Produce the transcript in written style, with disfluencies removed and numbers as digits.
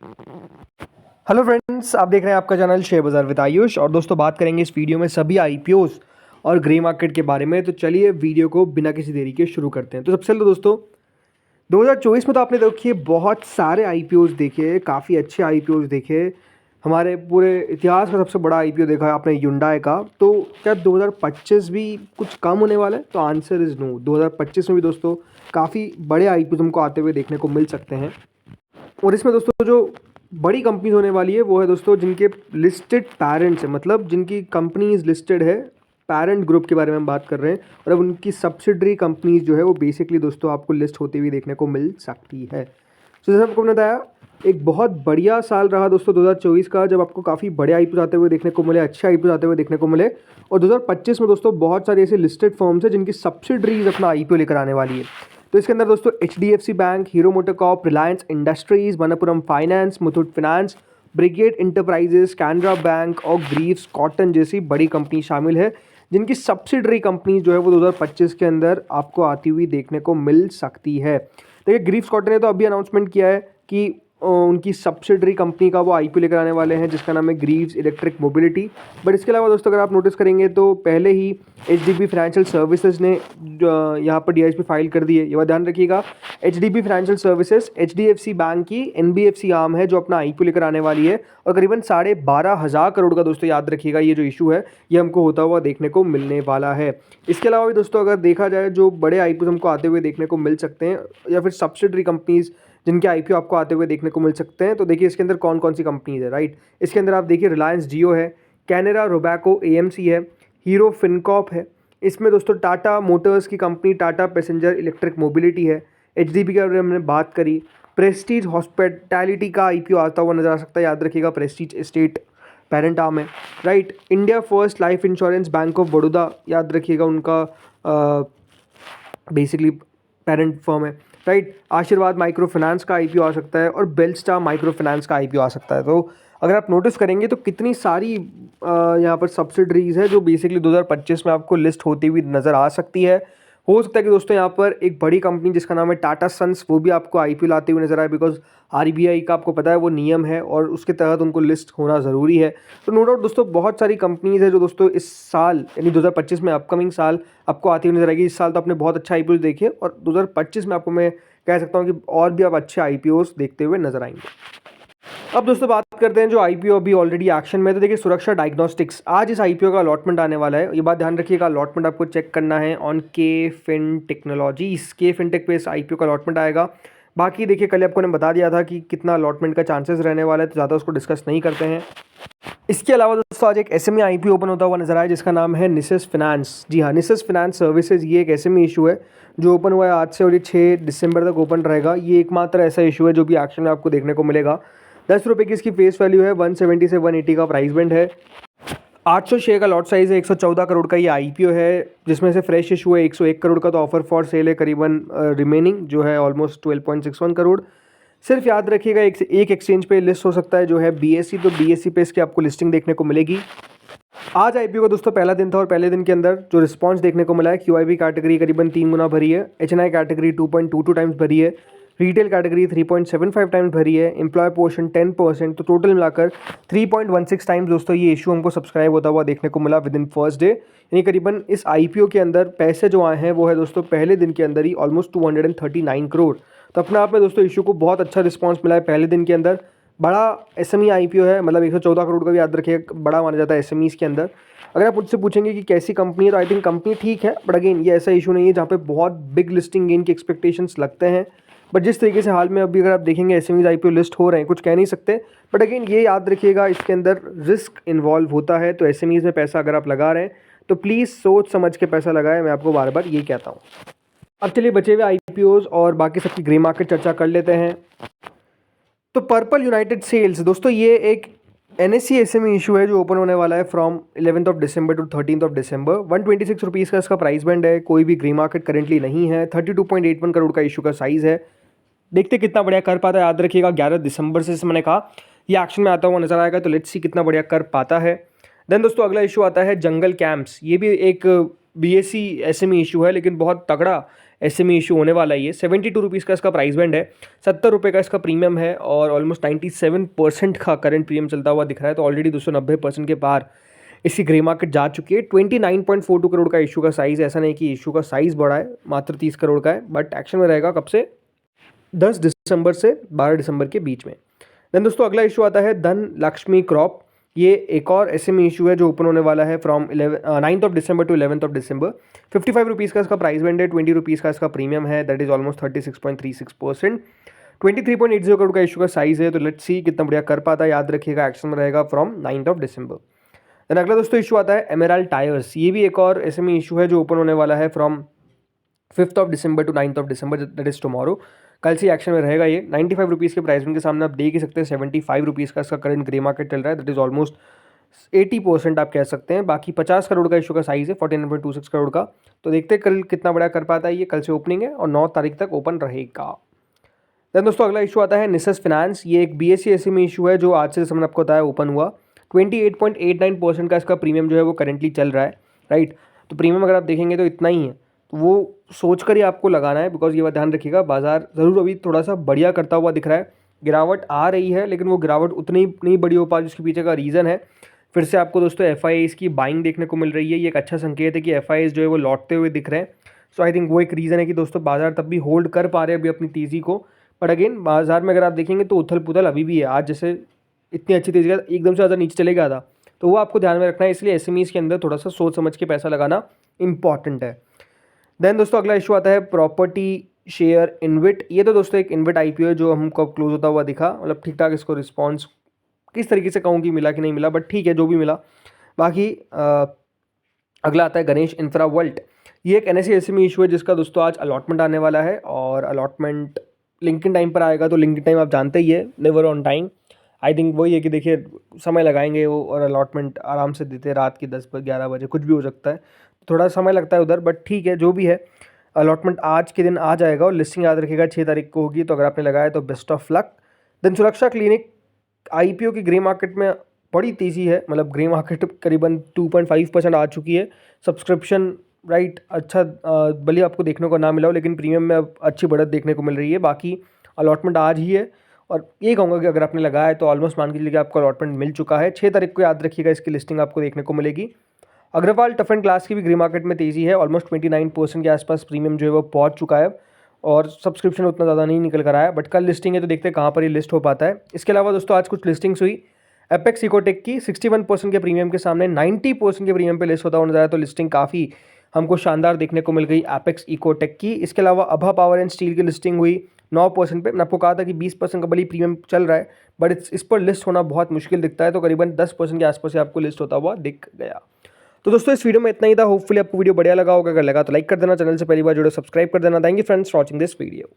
Hello friends, आप देख रहे हैं आपका चैनल शेयर बाजार विद आयुष। और दोस्तों बात करेंगे इस वीडियो में सभी आईपीओस और ग्रे मार्केट के बारे में। तो चलिए वीडियो को बिना किसी देरी के शुरू करते हैं। तो सबसे पहले दोस्तों 2024 में तो आपने देखिए बहुत सारे आईपीओस देखे, काफ़ी अच्छे आईपीओस देखे। हमारे पूरे इतिहास का सबसे बड़ा आईपीओ देखा है आपने ह्युंडई का। तो क्या 2025 भी कुछ कम होने वाला है? तो आंसर इज़ नो। 2025 में भी दोस्तों काफ़ी बड़े आईपीओ हमको आते हुए देखने को मिल सकते हैं। और इसमें दोस्तों जो बड़ी कंपनीज होने वाली है वो है दोस्तों जिनके लिस्टेड पेरेंट्स हैं, मतलब जिनकी कंपनीज लिस्टेड है, पेरेंट ग्रुप के बारे में हम बात कर रहे हैं। और अब उनकी सब्सिडरी कंपनीज जो है वो बेसिकली दोस्तों आपको लिस्ट होती हुई देखने को मिल सकती है। तो जैसे आपको बताया, एक बहुत बढ़िया साल रहा दोस्तों 2024 का, जब आपको काफ़ी बड़े आईपीओ आते हुए देखने को मिले, अच्छे आईपीओ आते हुए देखने को मिले। और 2025 में दोस्तों बहुत सारी ऐसे लिस्टेड फर्म्स है जिनकी सब्सिडरीज अपना आईपीओ लेकर आने वाली है। तो इसके अंदर दोस्तों HDFC bank, hero MotoCorp, Reliance industries, Manappuram finance, Muthoot finance, brigade enterprises, Canara bank और ग्रीव्स कॉटन जैसी बड़ी कंपनी शामिल है, जिनकी सब्सिडरी कंपनी जो है वो 2025 के अंदर आपको आती हुई देखने को मिल सकती है। देखिए ग्रीव्स कॉटन ने तो अभी अनाउंसमेंट किया है कि उनकी सब्सिडरी कंपनी का वो आईपीओ लेकर आने वाले हैं, जिसका नाम है ग्रीव्स इलेक्ट्रिक मोबिलिटी। बट इसके अलावा दोस्तों अगर आप नोटिस करेंगे तो पहले ही HDB फाइनेंशियल सर्विसेज ने यहाँ पर DISP फाइल कर दी है। ये बात ध्यान रखिएगा, HDB financial services HDFC bank की NBFC आर्म है जो अपना आईपीओ लेकर आने वाली है। और करीबन 12,500 करोड़ का दोस्तों याद रखिएगा ये जो इशू है ये हमको होता हुआ देखने को मिलने वाला है। इसके अलावा भी दोस्तों अगर देखा जाए जो बड़े आईपीओ हमको आते हुए देखने को मिल सकते हैं या फिर सब्सिडरी कंपनीज जिनके आईपीओ आपको आते हुए देखने को मिल सकते हैं, तो देखिए इसके अंदर कौन कौन सी कंपनीज है, राइट। इसके अंदर आप देखिए रिलायंस जियो है, कैनरा रोबैको AMC है, हीरो फिनकॉर्प है। इसमें दोस्तों टाटा मोटर्स की company Tata passenger electric mobility है। HDB के बारे में हमने बात करी। प्रेस्टीज हॉस्पिटैलिटी का आईपीओ आता हुआ नजर आ सकता है, याद रखिएगा प्रेस्टीज एस्टेट पेरेंट आर्म है, right. India first life insurance bank of Baroda, याद रखिएगा उनका बेसिकली पेरेंट फर्म है, राइट। आशीर्वाद माइक्रो फाइनेंस का आईपीओ आ सकता है और बेलस्टार माइक्रो फाइनेंस का आईपीओ आ सकता है। तो अगर आप नोटिस करेंगे तो कितनी सारी यहाँ पर सब्सिडरीज है जो बेसिकली 2025 में आपको लिस्ट होती हुई नज़र आ सकती है। हो सकता है कि दोस्तों यहाँ पर एक बड़ी कंपनी जिसका नाम है टाटा सन्स, वो भी आपको आईपीओ लाते हुए नजर आए, बिकॉज RBI का आपको पता है वो नियम है और उसके तहत उनको लिस्ट होना ज़रूरी है। तो नो डाउट दोस्तों बहुत सारी कंपनीज है जो दोस्तों इस साल यानी 2025 में अपकमिंग साल आपको आती हुई नजर आएगी। इस साल तो आपने बहुत अच्छा आईपीओ देखे और 2025 में आपको मैं कह सकता हूँ कि और भी आप अच्छे आईपीओस देखते हुए नजर आएंगे। अब दोस्तों बात करते हैं जो आईपीओ अभी ऑलरेडी एक्शन में। तो देखिए सुरक्षा डायग्नोस्टिक्स, आज इस आईपीओ का अलॉटमेंट आने वाला है। ये बात ध्यान रखिएगा, अलॉटमेंट आपको चेक करना है on KFin technologies, KFin tech पे इस आईपीओ का अलॉटमेंट आएगा। बाकी देखिए कल आपको ने बता दिया था कि कितना अलॉटमेंट का चांसेस रहने वाला है, तो ज़्यादा उसको डिस्कस नहीं करते हैं। इसके अलावा दोस्तों आज एक SME आईपीओ ओपन होता हुआ नजर आया जिसका नाम है निसिस फिनेंस। जी हाँ, निसिस फिनेंस सर्विसेज, ये एक SME इशू है जो ओपन हुआ है आज से और ये 6 दिसंबर तक ओपन रहेगा। ये एकमात्र ऐसा इशू है जो भी एक्शन में आपको देखने को मिलेगा। 10 रुपये की इसकी फेस वैल्यू है, 170 से 180 का प्राइस बैंड है। 800 शेयर का लॉट साइज है, 114 करोड़ का ये आईपीओ है, जिसमें से फ्रेश इशू है 101 करोड़ का। तो ऑफर फॉर सेल है करीबन रिमेनिंग जो है ऑलमोस्ट 12.61 करोड़। सिर्फ याद रखिएगा एक एक्सचेंज पे लिस्ट हो सकता है जो है BSE, तो BSE पे इसकी आपको लिस्टिंग देखने को मिलेगी। आज आईपीओ का दोस्तों पहला दिन था और पहले दिन के अंदर जो रिस्पांस देखने को मिला है, QIB कैटेगरी करीबन 3 गुना भरी है, HNI कैटेगरी 2.22 टाइम्स भरी है, रिटेल कैटेगरी 3.75 टाइम्स भरी है, एम्प्लॉय पोर्शन 10%। तो टोटल मिलाकर 3.16 टाइम्स दोस्तों ये इशू हमको सब्सक्राइब होता हुआ देखने को मिला विद इन फर्स्ट डे। यानी करीबन इस आईपीओ के अंदर पैसे जो आए हैं वो है दोस्तों पहले दिन के अंदर ही ऑलमोस्ट 239 करोड़। तो अपने आप में दोस्तों इशू को बहुत अच्छा रिस्पॉन्स मिला है पहले दिन के अंदर। बड़ा SME आईपीओ है, मतलब 114 करोड़ का भी याद रखिएगा बड़ा माना जाता है SMEs के अंदर। अगर आप मुझसे पूछेंगे कि कैसी कंपनी है, तो आई थिंक कंपनी ठीक है, बट अगेन ये ऐसा इशू नहीं है जहाँ पे बहुत बिग लिस्टिंग गेन की एक्सपेक्टेशंस लगते हैं। बट जिस तरीके से हाल में अभी अगर आप देखेंगे SMEs आईपीओ लिस्ट हो रहे हैं, कुछ कह नहीं सकते। बट अगेन ये याद रखिएगा इसके अंदर रिस्क इन्वॉल्व होता है। तो SMEs में पैसा अगर आप लगा रहे हैं तो प्लीज़ सोच समझ के पैसा लगाएं, मैं आपको बार बार ये कहता हूँ। अब चलिए बचे हुए आईपीओज और बाकी सबकी ग्रे मार्केट चर्चा कर लेते हैं। तो पर्पल यूनाइटेड सेल्स दोस्तों ये एक NSE SME इशू है जो ओपन होने वाला है from 11th of December to 13th of December. 126 rupees का इसका प्राइस बैंड है, कोई भी ग्रे मार्केट करेंटली नहीं है। 32.81 करोड़ का इशू का साइज़ है। देखते कितना बढ़िया कर पाता है, याद रखिएगा 11 दिसंबर से मैंने कहा ये एक्शन में आता हुआ नजर आएगा, तो लेट्स सी कितना बढ़िया कर पाता है। देन दोस्तों अगला इशू आता है जंगल कैंप्स। ये भी एक BSE SME इशू है लेकिन बहुत तगड़ा SME इशू होने वाला है। ये 72 रुपीज़ का इसका प्राइस बैंड है, 70 रुपये का इसका प्रीमियम है और ऑलमोस्ट 97% का करंट प्रीमियम चलता हुआ दिख रहा है। तो ऑलरेडी 290% के पार इसकी ग्रे मार्केट जा चुकी है। 29.42 करोड़ का इशू का साइज़, ऐसा नहीं कि इशू का साइज़ बड़ा है, मात्र 30 करोड़ का है, बट एक्शन में रहेगा कब से, 10 दिसंबर से 12 दिसंबर के बीच में। देन दोस्तों अगला इशू आता है धन लक्ष्मी क्रॉप। ये एक और SME इशू है जो ओपन होने वाला है from 9th of December to 11th of December. 55 rupees का इसका प्राइस बैंड है, 20 रुपीज़ का इसका प्रीमियम है, दैट इज ऑलमोस्ट 36.36%। 23.80 करोड़ का इशू का साइज़ है। तो लेट्स सी कितना बढ़िया कर पाता है। याद रखिएगा एक्शन में रहेगा from 9th of December. Then अगला दोस्तों इशू आता है एमेराल्ड टायर्स। ये भी एक और SME इशू है जो ओपन होने वाला है from 5th of December to 9th of December, that is tomorrow. कल से एक्शन में रहेगा ये। 95 रुपीज़ के प्राइस के सामने आप देख ही सकते हैं 75 रुपीज़ का इसका करंट ग्रे मार्केट चल रहा है, दैट इज ऑलमोस्ट 80% आप कह सकते हैं। बाकी 50 करोड़ का इशू का साइज़ है, 49.26 करोड़ का। तो देखते हैं कल कितना बड़ा कर पाता है ये। कल से ओपनिंग है और 9 तारीख तक ओपन रहेगा। देन दोस्तों अगला इशू आता है निसस फाइनेंस। ये एक BSE SME इशू है जो आज से मैंने आपको बताया ओपन हुआ। 28.89% का इसका प्रीमियम जो है वो करेंटली चल रहा है, राइट। तो प्रीमियम अगर आप देखेंगे तो इतना ही है, तो वो सोच कर ही आपको लगाना है, बिकॉज ये बात ध्यान रखिएगा बाजार ज़रूर अभी थोड़ा सा बढ़िया करता हुआ दिख रहा है। गिरावट आ रही है लेकिन वो गिरावट उतनी नहीं बड़ी हो पा, जिसके पीछे का रीज़न है फिर से आपको दोस्तों FIIs की बाइंग देखने को मिल रही है। ये एक अच्छा संकेत है कि FIIs जो है वो लौटते हुए दिख रहे हैं। सो आई थिंक वो एक रीज़न है कि दोस्तों बाजार तब भी होल्ड कर पा रहे हैं अभी अपनी तेज़ी को। बट अगेन बाजार में अगर आप देखेंगे तो उथल पुथल अभी भी है। आज जैसे इतनी अच्छी तेज़ी का एकदम से ज़्यादा नीचे चले गया था, तो वो आपको ध्यान में रखना है। इसलिए SMEs के अंदर थोड़ा सा सोच समझ के पैसा लगाना इंपॉर्टेंट है। देन दोस्तों अगला इशू आता है प्रॉपर्टी शेयर इनविट। ये तो दोस्तों एक इनविट IPO है जो हमको अब क्लोज होता हुआ दिखा, मतलब ठीक ठाक इसको रिस्पॉन्स किस तरीके से कहूँ कि मिला कि नहीं मिला, बट ठीक है जो भी मिला। बाकी अगला आता है गणेश इंफ्रा वर्ल्ड। ये एक NSE SME इशू है जिसका दोस्तों आज अलॉटमेंट आने वाला है और अलॉटमेंट लिंकिन टाइम पर आएगा। तो लिंकिन टाइम आप जानते ही है, never on time. I think वही है कि देखिए समय लगाएंगे वो और अलॉटमेंट आराम से देते हैं रात की 10-11 बजे, कुछ भी हो सकता है, थोड़ा समय लगता है उधर, बट ठीक है जो भी है। अलॉटमेंट आज के दिन आ जाएगा और लिस्टिंग याद रखिएगा 6 तारीख को होगी। तो अगर आपने लगाया तो बेस्ट ऑफ लक। देन सुरक्षा क्लिनिक IPO की ग्रे मार्केट में बड़ी तेज़ी है, मतलब ग्रे मार्केट करीबन 2.5% आ चुकी है। सब्सक्रिप्शन राइट अच्छा भले आपको देखने को ना मिला हो, लेकिन प्रीमियम में अब अच्छी बढ़त देखने को मिल रही है। बाकी अलॉटमेंट आज ही है और ये कहूँगा कि अगर आपने लगाया है तो ऑलमोस्ट मान के चलिए कि आपको अलॉटमेंट मिल चुका है। 6 तारीख को याद रखिएगा इसकी लिस्टिंग आपको देखने को मिलेगी। अग्रवाल टफ एंड क्लास की भी ग्रे मार्केट में तेज़ी है, ऑलमोस्ट 29% के आसपास प्रीमियम जो है वो पहुँच चुका है और सब्सक्रिप्शन उतना ज़्यादा नहीं निकल कर आया, बट कल लिस्टिंग है तो देखते हैं कहाँ पर ये लिस्ट हो पाता है। इसके अलावा दोस्तों आज कुछ लिस्टिंग्स हुई। एपेक्स इकोटेक की 61% के प्रीमियम के सामने 90% के प्रीमियम पे लिस्ट होता हुआ नजर आया, तो लिस्टिंग काफ़ी हमको शानदार देखने को मिल गई एपेक्स इकोटेक की। इसके अलावा अभा पावर एंड स्टील की लिस्टिंग हुई 9% पे। मैंने आपको कहा था कि 20% का बड़ी प्रीमियम चल रहा है, बट इस पर लिस्ट होना बहुत मुश्किल दिखता है, तो करीबन 10% के आसपास से आपको लिस्ट होता हुआ दिख गया। तो दोस्तों इस वीडियो में इतना ही था। होपफुली आपको वीडियो बढ़िया लगा होगा। अगर लगा तो लाइक कर देना, चैनल से पहली बार जुड़े सब्सक्राइब कर देना। Thank you friends for watching this video.